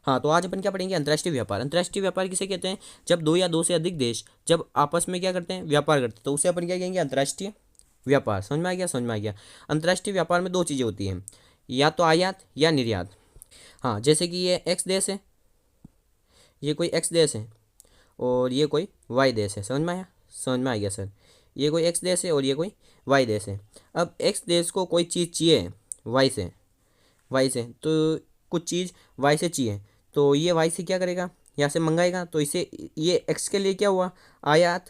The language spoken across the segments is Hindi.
हाँ, तो आज अपन क्या पढ़ेंगे, अंतर्राष्ट्रीय व्यापार। अंतर्राष्ट्रीय व्यापार किसे कहते हैं, जब दो या दो से अधिक देश जब आपस में क्या करते हैं, व्यापार करते हैं, तो उसे अपन क्या कहेंगे, अंतर्राष्ट्रीय व्यापार। समझ में आ गया, समझ में आ गया। अंतर्राष्ट्रीय व्यापार में दो चीज़ें होती हैं, या तो आयात या निर्यात। हाँ, जैसे कि ये एक्स देश है, ये कोई एक्स देश है और ये कोई वाई देश है। समझ में आया, समझ में आ गया सर। ये कोई एक्स देश है और ये कोई वाई देश है। अब एक्स देश को कोई चीज़ चाहिए वाई से तो कुछ चीज़ वाई से चाहिए, तो ये वाई से क्या करेगा, यहाँ से मंगाएगा, तो इसे ये एक्स के लिए क्या हुआ, आयात।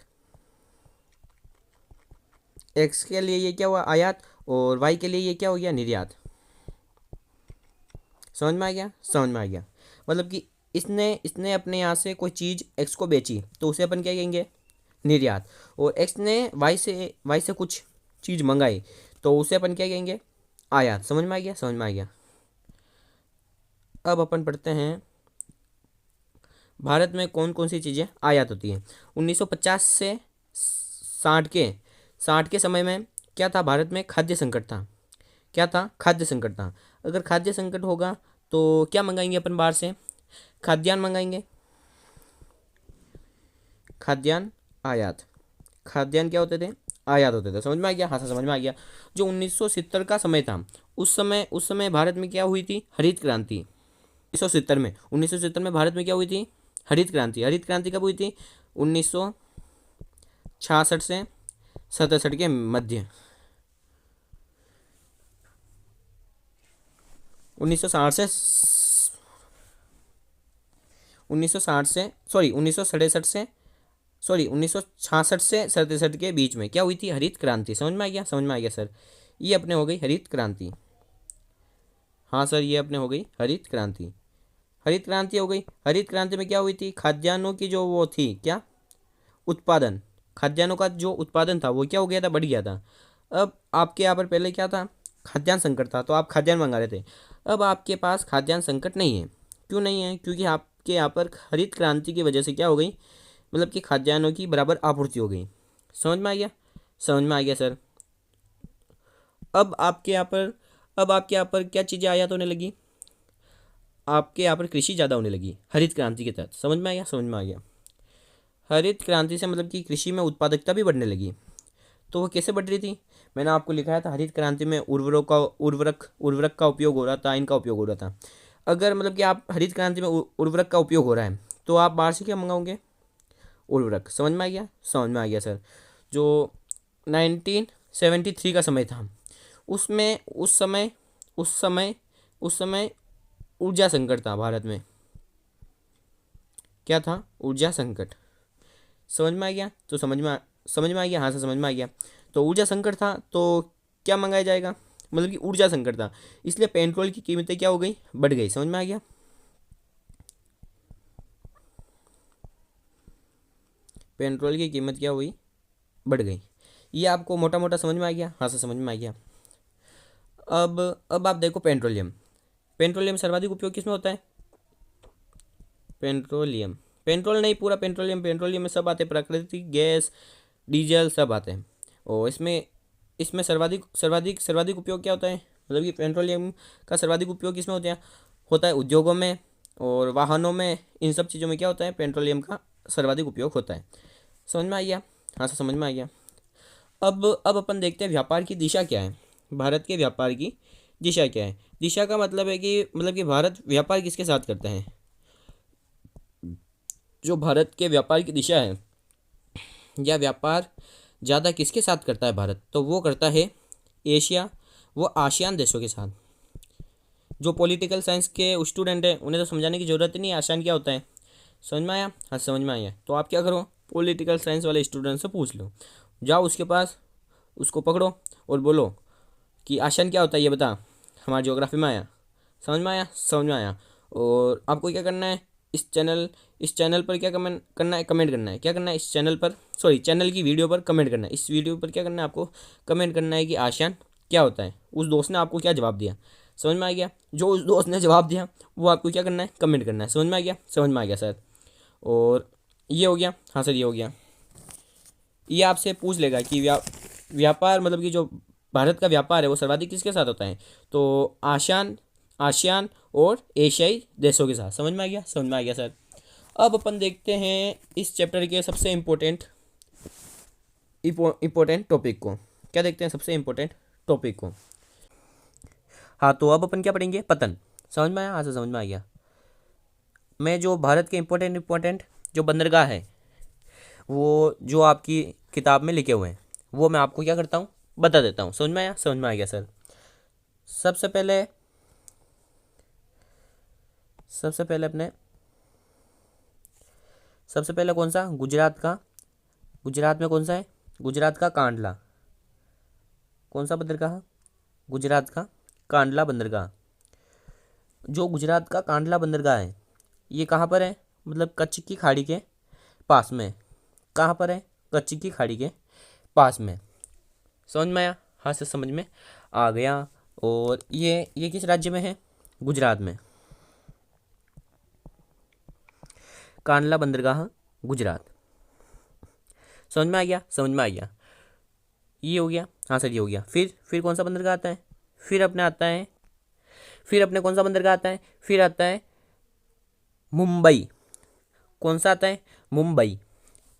एक्स के लिए ये क्या हुआ, आयात, और वाई के लिए ये क्या हो गया, निर्यात। समझ में आ गया, समझ में आ गया। मतलब कि इसने इसने अपने यहाँ से कोई चीज़ एक्स को बेची, तो उसे अपन क्या कहेंगे, निर्यात। और एक्स ने वाई से कुछ चीज़ मंगाई, तो उसे अपन क्या कहेंगे, आयात। समझ में आ गया, समझ में आ गया। अब अपन पढ़ते हैं भारत में कौन कौन सी चीज़ें आयात होती हैं। 1950 से 60 के समय में क्या था, भारत में खाद्य संकट था। क्या था, खाद्य संकट था। अगर खाद्य संकट होगा तो क्या मंगाएंगे अपन बाहर से, खाद्यान्न मंगाएंगे। खाद्यान्न आयात, खाद्यान्न क्या होते थे, आयात होते थे। समझ में आ गया, हाँ सर समझ में आ गया। जो 1970 का समय था, उस समय भारत में क्या हुई थी, हरित क्रांति। 1970 में भारत में क्या हुई थी, हरित क्रांति। हरित क्रांति कब हुई थी, 1966 से 67 के मध्य। 1960 से 1960 से सॉरी 1967 से सॉरी 1966 से 67 के बीच में क्या हुई थी, हरित क्रांति। समझ में आ गया, समझ में आ गया सर। ये अपने हो गई हरित क्रांति। हाँ सर, ये अपने हो गई हरित क्रांति। हरित क्रांति हो गई। हरित क्रांति में क्या हुई थी, खाद्यान्नों की जो वो थी क्या, उत्पादन। खाद्यान्नों का जो उत्पादन था वो क्या हो गया था, बढ़ गया था। अब आपके यहाँ पर पहले क्या था, खाद्यान्न संकट था, तो आप खाद्यान्न मंगा रहे थे। अब आपके पास खाद्यान्न संकट नहीं है। क्यों नहीं है, क्योंकि आपके यहाँ पर हरित क्रांति की वजह से क्या हो गई, मतलब कि खाद्यान्नों की बराबर आपूर्ति हो गई। समझ में आ गया, समझ में आ गया सर। अब आपके यहाँ पर अब आपके यहाँ पर क्या चीज़ें आयात होने लगी, आपके यहाँ पर कृषि ज़्यादा होने लगी हरित क्रांति के तहत। समझ में आ गया, समझ में आ गया। हरित क्रांति से मतलब कि कृषि में उत्पादकता भी बढ़ने लगी। तो वो कैसे बढ़ रही थी, मैंने आपको लिखाया था, हरित क्रांति में उर्वरक का उपयोग हो रहा था, इनका उपयोग हो रहा था। अगर मतलब कि आप हरित क्रांति में उर्वरक का उपयोग हो रहा है, तो आप बाहर से क्या मंगाओगे, उर्वरक। समझ में आ गया, समझ में आ गया सर। जो 1973 का समय था, उसमें उस समय ऊर्जा संकट था भारत में। क्या था, ऊर्जा संकट। समझ में आ गया, तो समझ में आ गया, हाँ सर समझ में आ गया। तो ऊर्जा संकट था, तो क्या मंगाया जाएगा, मतलब कि ऊर्जा संकट था, इसलिए पेट्रोल की कीमतें क्या हो गई, बढ़ गई। समझ में आ गया, पेट्रोल की कीमत क्या हुई, बढ़ गई। ये आपको मोटा मोटा समझ में आ गया, हाँ सर समझ में आ गया। अब आप देखो, पेट्रोलियम। पेट्रोलियम सर्वाधिक उपयोग किसमें होता है, पेट्रोलियम। पेट्रोल नहीं, पूरा पेट्रोलियम। पेट्रोलियम में सब आते हैं, प्राकृतिक गैस, डीजल सब आते हैं। और इसमें इसमें सर्वाधिक सर्वाधिक सर्वाधिक उपयोग क्या होता है, मतलब कि पेट्रोलियम का सर्वाधिक उपयोग किसमें होता है उद्योगों में और वाहनों में। इन सब चीज़ों में क्या होता है, पेट्रोलियम का सर्वाधिक उपयोग होता है। समझ में आ गया, हाँ सर समझ में आ गया। अब अपन देखते हैं व्यापार की दिशा क्या है, भारत के व्यापार की दिशा क्या है। दिशा का मतलब है कि भारत व्यापार किसके साथ करता है। जो भारत के व्यापार की दिशा है, या व्यापार ज़्यादा किसके साथ करता है भारत, तो वो करता है एशिया वो आसियान देशों के साथ। जो पॉलिटिकल साइंस के स्टूडेंट हैं उन्हें तो समझाने की ज़रूरत ही नहीं, आसियान क्या होता है। समझ में आया, हाँ समझ में आया। तो आप क्या करो, पॉलिटिकल साइंस वाले स्टूडेंट से पूछ लो, जाओ उसके पास, उसको पकड़ो और बोलो कि आसियान क्या होता है, ये बता, हमारी ज्योग्राफी में आया। समझ में आया, समझ में आया। और आपको क्या करना है, इस चैनल पर क्या कमेंट करना है, कमेंट करना है। क्या करना है, इस चैनल पर चैनल की वीडियो पर कमेंट करना है। इस वीडियो पर क्या करना है, आपको कमेंट करना है कि आसियान क्या होता है। उस दोस्त ने आपको क्या जवाब दिया, समझ में आ गया। जो उस दोस्त ने जवाब दिया वो आपको क्या करना है, कमेंट करना है। समझ में आ गया, समझ में आ गया सर। और ये हो गया, हाँ सर ये हो गया। ये आपसे पूछ लेगा कि व्यापार मतलब कि जो भारत का व्यापार है वो सर्वाधिक किसके साथ होता है, तो आसियान आसियान और एशियाई देशों के साथ। समझ में आ गया, समझ में आ गया सर। अब अपन देखते हैं इस चैप्टर के सबसे इम्पोर्टेंट टॉपिक को। क्या देखते हैं, सबसे इम्पोर्टेंट टॉपिक को। हाँ, तो अब अपन क्या पढ़ेंगे, पतन। समझ में आया, हाँ से समझ में आ गया। मैं जो भारत के इम्पोर्टेंट जो बंदरगाह है वो जो आपकी किताब में लिखे हुए हैं वो मैं आपको क्या करता हूँ, बता देता हूँ। समझ में आया, समझ में आ गया सर। सबसे पहले अपने सबसे पहले कौन सा, गुजरात में कौन सा है, गुजरात का कांडला। कौन सा बंदरगाह, गुजरात का कांडला बंदरगाह। जो गुजरात का कांडला बंदरगाह है ये कहाँ पर है, मतलब कच्छ की खाड़ी के पास में। कहाँ पर है, कच्छ की खाड़ी के पास में। समझ में आया, हाँ से समझ में आ गया। और ये किस राज्य में है, गुजरात में। कांडला बंदरगाह गुजरात। समझ में आ गया, समझ में आ गया। ये हो गया, हाँ सर ये हो गया। फिर कौन सा बंदरगाह आता है, फिर अपने कौन सा बंदरगाह आता है, फिर आता है मुंबई। कौन सा आता है, मुंबई।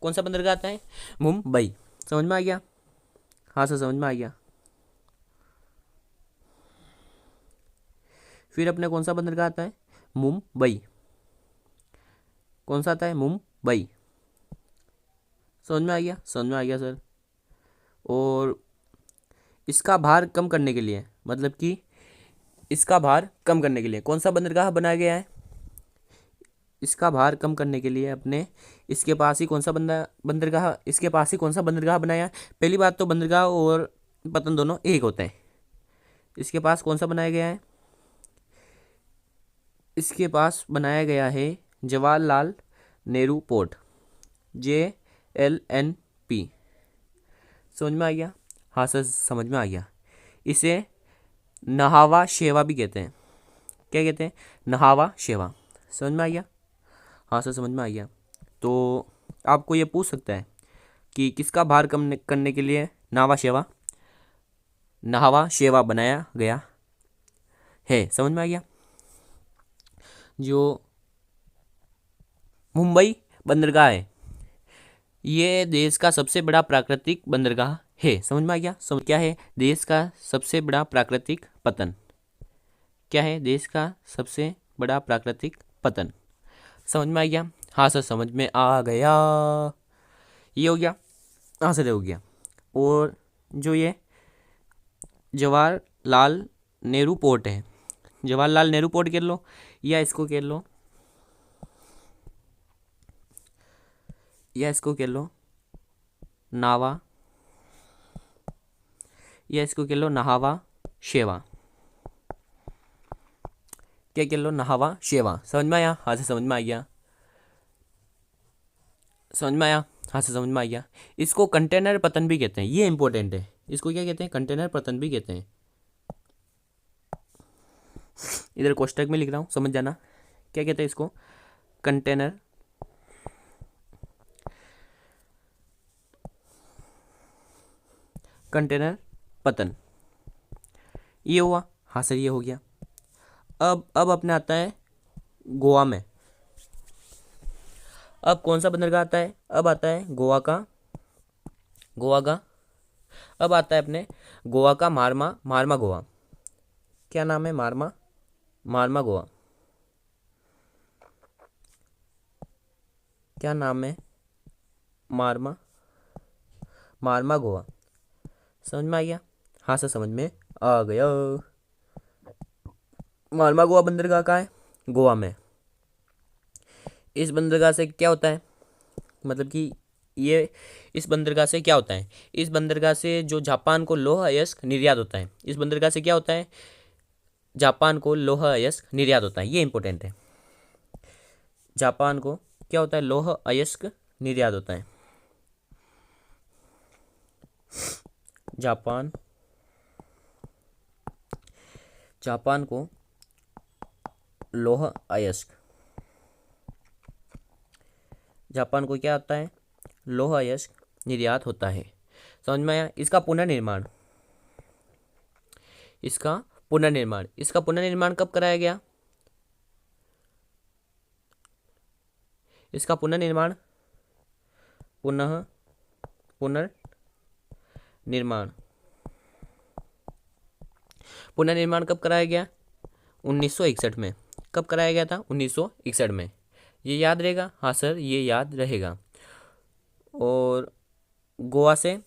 कौन सा बंदरगाह आता है, मुंबई। समझ में आ गया, हाँ सर समझ में आ गया। फिर अपने कौन सा बंदरगाह आता है, मुंबई। कौन सा आता है, मुंबई। समझ में आ गया, समझ में आ गया सर। और इसका भार कम करने के लिए, मतलब कि इसका भार कम करने के लिए कौन सा बंदरगाह बनाया गया है, इसका भार कम करने के लिए अपने इसके पास ही कौन सा बंदरगाह, इसके पास ही कौन सा बंदरगाह बनाया है। पहली बात तो बंदरगाह और पतन दोनों एक होते हैं। इसके पास कौन सा बनाया गया है, इसके पास बनाया गया है जवाहरलाल नेहरू पोर्ट, JLNP। समझ में आ गया, हाँ सर समझ में आ गया। इसे नहावा शेवा भी कहते हैं। क्या कहते हैं, नहावा शेवा। समझ में आ गया, हाँ सर समझ में आ गया। तो आपको ये पूछ सकता है कि किसका भार कम करने के लिए नहावा शेवा बनाया गया है। समझ में आ गया। जो मुंबई बंदरगाह है ये देश का सबसे बड़ा प्राकृतिक बंदरगाह है। समझ में आ गया, समझ क्या है, देश का सबसे बड़ा प्राकृतिक पतन। क्या है, देश का सबसे बड़ा प्राकृतिक पतन। समझ में आ गया, हाँ सर समझ में आ गया। ये हो गया, हाँ सर हो गया। और जो ये जवाहरलाल नेहरू पोर्ट है, जवाहरलाल नेहरू पोर्ट कह लो या इसको कह लो, नावा, या इसको कह लो नहावा शेवा। क्या कह लो, नहावा शेवा। समझ में आया, हाँ से समझ में आ गया, समझ में आया, हाँ से समझ में आ गया। इसको कंटेनर पतन भी कहते हैं, ये इंपॉर्टेंट है। इसको क्या कहते हैं, कंटेनर पतन भी कहते हैं। इधर कोष्टक में लिख रहा हूँ, समझ जाना। क्या कहते हैं इसको, कंटेनर पतन। ये हुआ, हाँ सर ये हो गया। अब अपने आता है गोवा में। अब कौन सा बंदरगाह आता है, अब आता है गोवा का अब आता है अपने गोवा का मारमा गोवा। क्या नाम है, मारमा गोवा। क्या नाम है, मारमा गोवा। समझ में आ गया, हाँ सर समझ में आ गया। मारमा गोवा बंदरगाह का है, गोवा में। इस बंदरगाह से क्या होता है, मतलब कि ये इस बंदरगाह से क्या होता है, इस बंदरगाह से जो जापान को लौह अयस्क निर्यात होता है, इस बंदरगाह से क्या होता है, जापान को लौह अयस्क निर्यात होता है। ये इंपॉर्टेंट है, जापान को क्या होता है, लौह अयस्क निर्यात होता है। जापान को लौह अयस्क, जापान को क्या आता है, लौह अयस्क निर्यात होता है। समझ में आया। इसका पुनर्निर्माण, इसका पुनर्निर्माण कब कराया गया? इसका पुनर्निर्माण पुनर्निर्माण पुनर्निर्माण कब कराया गया? 1961 में। कब कराया गया था? 1961 में। ये याद रहेगा? हाँ सर, ये याद रहेगा। और गोवा से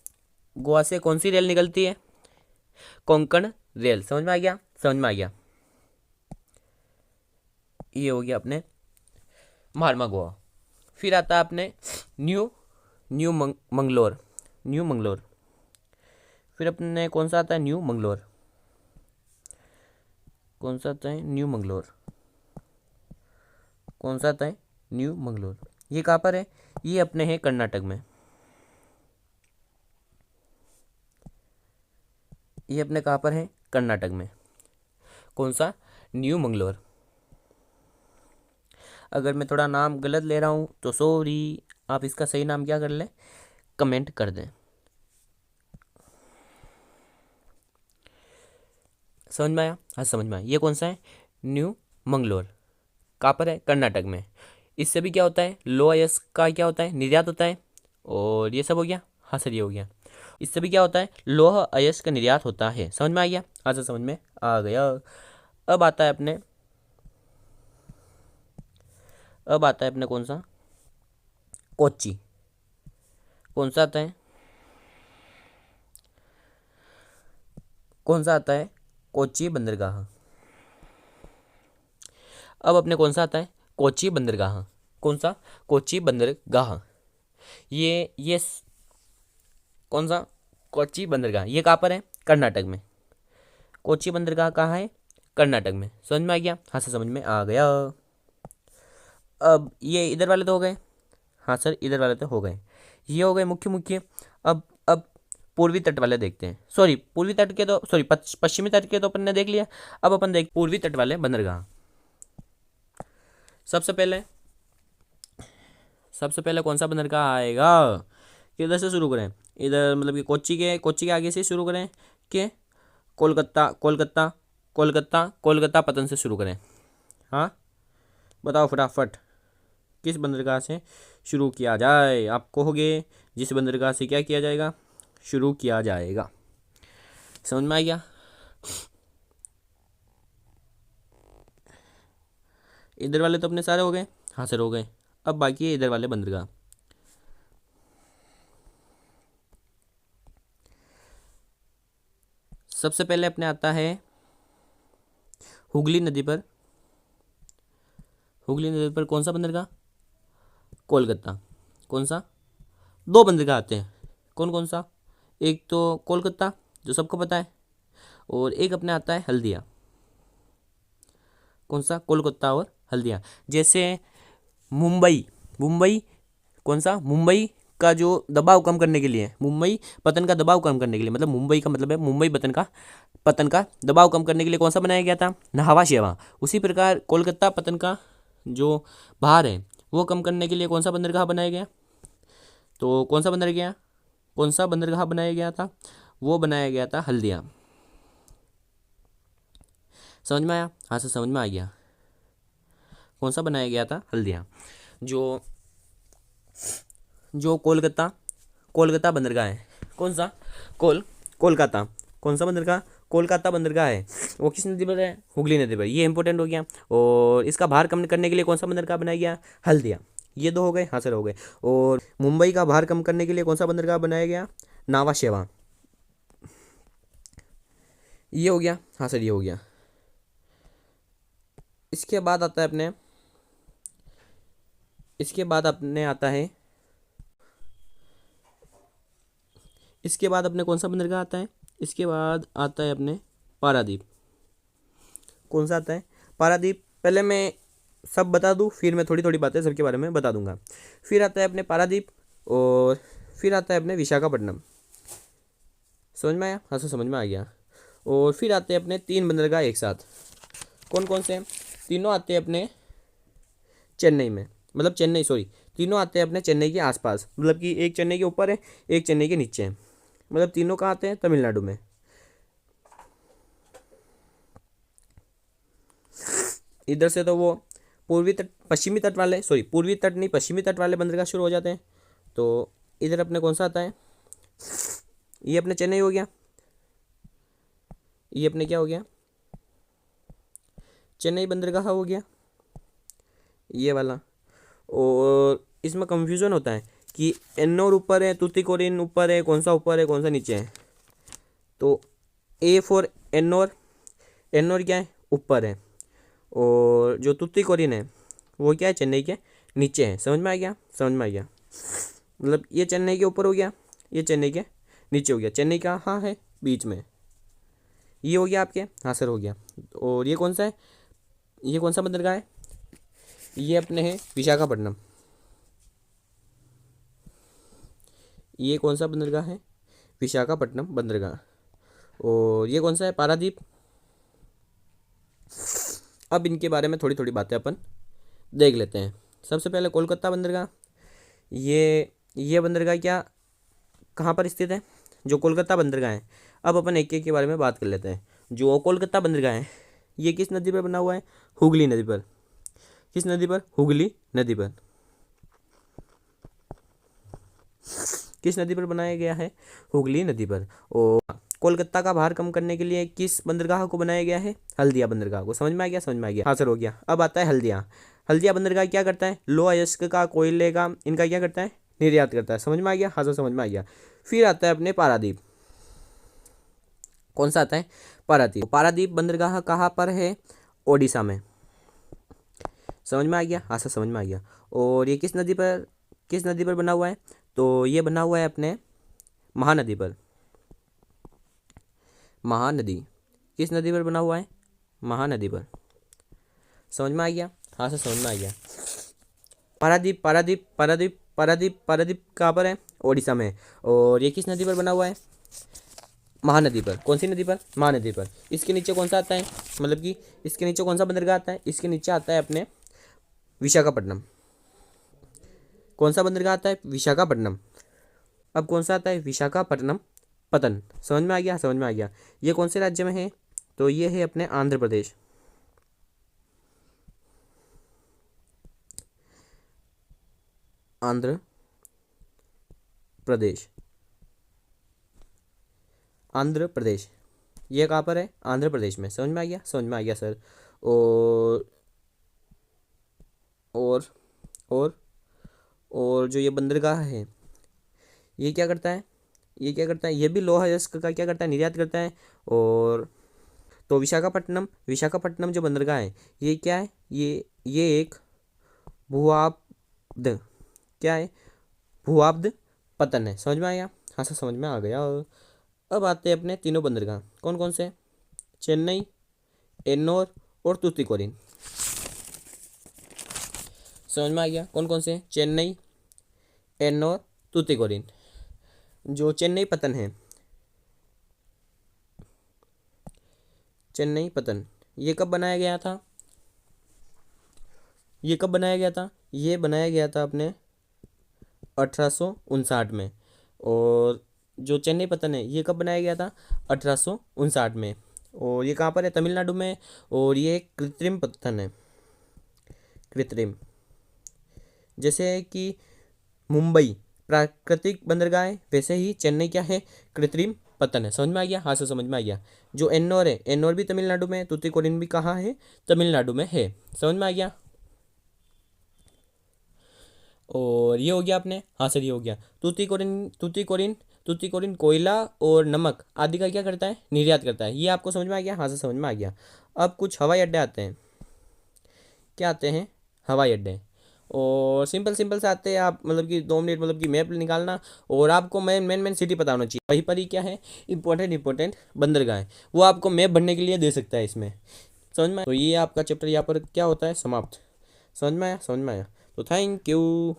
कौन सी रेल निकलती है? कोंकण रेल। समझ में आ गया? समझ में आ गया। ये हो गया अपने महात्मा गोवा। फिर आता है अपने न्यू मंगलोर। फिर अपने कौन सा आता है? न्यू मंगलोर। कौन सा आता है? न्यू मंगलोर। कौन सा आता है? न्यू मंगलोर। ये कहाँ पर है? ये अपने हैं कर्नाटक में। ये अपने कहाँ पर है? कर्नाटक में। कौन सा? न्यू मंगलोर। अगर मैं थोड़ा नाम गलत ले रहा हूँ तो सॉरी, आप इसका सही नाम क्या कर लें, कमेंट कर दें। समझ में आया? हाँ समझ में आया। ये कौन सा है? न्यू मंगलोर। कहाँ पर है? कर्नाटक में। इससे भी क्या होता है? लोहा अयस्क का क्या होता है? निर्यात होता है। और ये सब हो गया? हाँ सर, ये हो गया। इससे भी क्या होता है? लोहा अयस्क का निर्यात होता है। समझ में आ गया? हाँ सर, समझ में आ गया। अब आता है अपने कौन सा? कोच्चि। कौन सा आता है? कौन सा आता है? कोच्चि बंदरगाह। अब अपने कौन सा आता है? कोच्चि बंदरगाह। कौन सा? कोच्चि बंदरगाह। कौन सा? कोच्चि बंदरगाह। ये कहाँ पर है? कर्नाटक में। कोच्चि बंदरगाह कहाँ है? कर्नाटक में। समझ में आ गया? हाँ सर, समझ में आ गया। अब ये इधर वाले तो हो गए। हाँ सर, इधर वाले तो हो गए। ये हो गए मुख्य। अब पूर्वी तट वाले देखते हैं। सॉरी, पूर्वी तट के तो सॉरी पश्चिमी तट के तो अपन ने देख लिया। अब अपन देख पूर्वी तट वाले बंदरगाह। सबसे पहले कौन सा बंदरगाह आएगा? किधर से शुरू करें? इधर मतलब कि कोच्चि के आगे से शुरू करें कि कोलकाता पतन से शुरू करें? हाँ बताओ फटाफट, किस बंदरगाह से शुरू किया जाए? आप कहोगे जिस बंदरगाह से क्या किया जाएगा? शुरू किया जाएगा। समझ में आ गया? इधर वाले तो अपने सारे हो गए। हाँ सर, हो गए। अब बाकी है इधर वाले बंदरगाह। सबसे पहले अपने आता है हुगली नदी पर कौन सा बंदरगाह? कोलकाता। कौन सा? दो बंदरगाह आते हैं। कौन कौन सा? एक तो कोलकाता जो सबको पता है, और एक अपने आता है हल्दिया। कौन सा? कोलकाता और हल्दिया। जैसे मुंबई कौन सा? मुंबई का जो दबाव कम करने के लिए, मुंबई पतन का दबाव कम करने के लिए, मतलब मुंबई का मतलब है मुंबई पतन का दबाव कम करने के लिए कौन सा बनाया गया था? नहावा शेवा। उसी प्रकार कोलकाता पतन का जो भार है वो कम करने के लिए कौन सा बंदरगाह बनाया गया? तो कौन सा बंदरगाह बनाया गया था? वो बनाया गया था हल्दिया। समझ में आया? हाँ सर, समझ में आ गया। कौन सा बनाया गया था? हल्दिया। जो जो कोलकाता बंदरगाह है। कौन सा? कोलकाता। कौन सा बंदरगाह? कोलकाता बंदरगाह है। वो किस नदी पर है? हुगली नदी पर। ये इंपॉर्टेंट हो गया। और इसका भार कम करने के लिए कौन सा बंदरगाह बनाया गया? हल्दिया। ये दो हो गए। हाँ सर, हो गए। और मुंबई का भार कम करने के लिए कौन सा बंदरगाह बनाया गया? नावा शेवा। ये हो गया। हाँ सर, ये हो गया। इसके बाद आता है इसके बाद अपने कौन सा बंदरगाह आता है? इसके बाद आता है अपने पारादीप। कौन सा आता है? पारादीप। पहले मैं सब बता दूं, फिर मैं थोड़ी थोड़ी बातें सबके बारे में बता दूंगा। फिर आता है अपने पारादीप, और फिर आता है अपने विशाखापट्टनम। समझ में आया? हाँ सर, समझ में आ गया। और फिर आते हैं अपने 3 बंदरगाह एक साथ। कौन कौन से हैं? तीनों आते हैं अपने चेन्नई में, मतलब चेन्नई सॉरी तीनों आते हैं अपने चेन्नई के आसपास, मतलब कि एक चेन्नई के ऊपर है, एक चेन्नई के नीचे है। मतलब तीनों कहाँ आते हैं? तमिलनाडु में। इधर से तो वो पूर्वी तट पश्चिमी तट वाले, सॉरी पूर्वी तट नहीं पश्चिमी तट वाले बंदरगाह शुरू हो जाते हैं। तो इधर अपने कौन सा आता है, ये अपने चेन्नई हो गया, ये अपने क्या हो गया, चेन्नई बंदरगाह हो गया ये वाला। और इसमें कंफ्यूजन होता है कि एन्नोर ऊपर है, तूतीकोरिन ऊपर है, कौन सा ऊपर है कौन सा नीचे है। तो ए फॉर एन्नोर, एन्नोर क्या है ऊपर है, और जो तूतीकोरिन है वो क्या है चेन्नई के नीचे है। समझ में आ गया, समझ में आ गया। मतलब ये चेन्नई के ऊपर हो गया, ये चेन्नई के नीचे हो गया। चेन्नई कहाँ है, बीच में। ये हो गया आपके, हाँ सर हो गया। और ये कौन सा है, ये कौन सा बंदरगाह है, ये अपने है विशाखापट्टनम। ये कौन सा बंदरगाह है, विशाखापट्टनम बंदरगाह। और ये कौन सा है, पारादीप। अब इनके बारे में थोड़ी थोड़ी बातें अपन देख लेते हैं। सबसे पहले कोलकाता बंदरगाह, ये बंदरगाह क्या कहाँ पर स्थित है, जो कोलकाता बंदरगाह है। अब अपन एक एक के बारे में बात कर लेते हैं। जो कोलकाता बंदरगाह है ये किस नदी पर बना हुआ है, हुगली नदी पर। किस नदी पर, हुगली नदी पर। किस नदी पर बनाया गया है, हुगली नदी पर। और कोलकाता का भार कम करने के लिए किस बंदरगाह को बनाया गया है, हल्दिया बंदरगाह को। समझ में आ गया, समझ में आ गया, हाँ सर हो गया। अब आता है हल्दिया। हल्दिया बंदरगाह क्या करता है, लोहा अयस्क का, कोयले का, इनका क्या करता है, निर्यात करता है। समझ में आ गया, हाँ सर समझ में आ गया। फिर आता है अपने पारादीप। कौन सा आता है, पारादीप। पारादीप बंदरगाह कहाँ पर है, ओडिशा में। समझ में आ गया, हाँ सर समझ में आ गया। और ये किस नदी पर बना हुआ है, तो ये बना हुआ है अपने महानदी पर। महानदी, किस नदी पर बना हुआ है, महानदी पर। समझ में आ गया, हाँ सर समझ में आ गया। पारादीप पारादीप पारादीप पारादीप पारादीप कहाँ पर है, ओडिशा में। और ये किस नदी पर बना हुआ है, महानदी पर। कौन सी नदी पर, महानदी पर। इसके नीचे कौन सा आता है, मतलब कि इसके नीचे कौन सा बंदरगाह आता है, इसके नीचे आता है अपने विशाखापट्टनम। कौन सा बंदरगाह आता है, विशाखापट्टनम। अब कौन सा आता है, विशाखापट्टनम पतन। समझ में आ गया, समझ में आ गया। ये कौन से राज्य में है, तो ये है अपने आंध्र प्रदेश। आंध्र प्रदेश, आंध्र प्रदेश। ये कहाँ पर है, आंध्र प्रदेश में। समझ में आ गया, समझ में आ गया सर। और और और और जो ये बंदरगाह है ये क्या करता है, ये क्या करता है, ये भी लोहा अयस्क का क्या करता है, निर्यात करता है। और तो विशाखापट्टनम, विशाखापट्टनम जो बंदरगाह है ये क्या है, ये एक भूआब्द, क्या है, भूआब्द पतन है। समझ में आया, हाँ सर समझ में आ गया। अब आते हैं अपने तीनों बंदरगाह, कौन कौन से, चेन्नई, एन्नोर और तूतीकोरिन। समझ में आ गया, कौन कौन से, चेन्नई, एन्नोर, तूतीकोरिन। जो चेन्नई पतन है, चेन्नई पतन, ये कब बनाया गया था, ये कब बनाया गया था, ये बनाया गया था अपने 1859 में। और जो चेन्नई पतन है ये कब बनाया गया था, 1859 में। और ये कहाँ पर है, तमिलनाडु में। और ये एक कृत्रिम पतन है, कृत्रिम। जैसे कि मुंबई प्राकृतिक बंदरगाह है, वैसे ही चेन्नई क्या है, कृत्रिम पतन है। समझ में आ गया, हाँ सर समझ में आ गया। जो एन्नोर है, एन्नोर भी तमिलनाडु में है, तूतीकोरिन भी कहाँ है, तमिलनाडु में है। समझ में आ गया। और ये हो गया आपने, हाँ सर ये हो गया। तूतीकोरिन कोयला और नमक आदि का क्या करता है, निर्यात करता है। ये आपको समझ में आ गया, हाँ सर समझ में आ गया। अब कुछ हवाई अड्डे आते हैं, क्या आते हैं, हवाई अड्डे। और सिंपल सिंपल से आते हैं, आप मतलब कि 2 मिनट मतलब कि मैप निकालना और आपको मेन सिटी पता होना चाहिए। वहीं पर ही क्या है, इंपॉर्टेंट बंदरगाह है, वो आपको मैप भरने के लिए दे सकता है इसमें। समझ में आया? तो ये आपका चैप्टर यहाँ पर क्या होता है, समाप्त। समझ में आया, समझ में आया। तो थैंक यू।